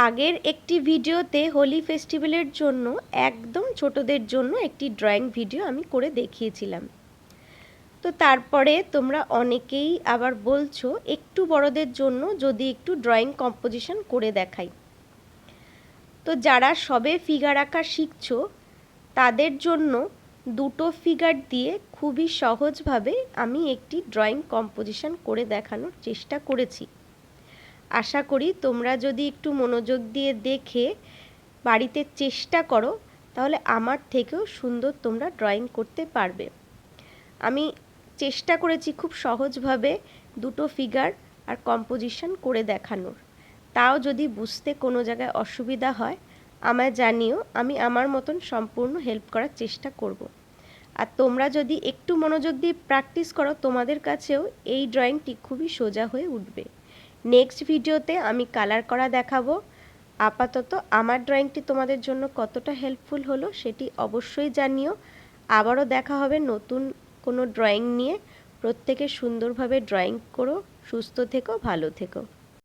আগের একটি ভিডিওতে হোলি ফেস্টিভ্যালের জন্য একদম ছোটদের জন্য একটি ড্রয়িং ভিডিও আমি করে দেখিয়েছিলাম। তো তারপরে তোমরা অনেকেই আবার বলছো একটু বড়দের জন্য যদি একটু ড্রয়িং কম্পোজিশন করে দেখাই। তো যারা সবে ফিগার আঁকা শিখছো তাদের জন্য দুটো ফিগার দিয়ে খুবই সহজভাবে আমি একটি ড্রয়িং কম্পোজিশন করে দেখানোর চেষ্টা করেছি। আশা করি তোমরা যদি একটু মনোযোগ দিয়ে দেখে বাড়িতে চেষ্টা করো তাহলে আমার থেকেও সুন্দর তোমরা ড্রয়িং করতে পারবে। আমি চেষ্টা করেছি খুব সহজভাবে দুটো ফিগার আর কম্পোজিশন করে দেখানোর। তাও যদি বুঝতে কোনো জায়গায় অসুবিধা হয় আমায় জানিও, আমি আমার মতন সম্পূর্ণ হেল্প করার চেষ্টা করব। আর তোমরা যদি একটু মনোযোগ দিয়ে প্র্যাকটিস করো তোমাদের কাছেও এই ড্রয়িংটি খুবই সোজা হয়ে উঠবে। নেক্সট ভিডিওতে আমি কালার করা দেখাবো। আপাতত আমার ড্রয়িংটি তোমাদের জন্য কতটা হেল্পফুল হলো সেটি অবশ্যই জানিও। আবারও দেখা হবে নতুন কোনো ড্রয়িং নিয়ে। প্রত্যেকে সুন্দরভাবে ড্রয়িং করো, সুস্থ থেকো, ভালো থেকো।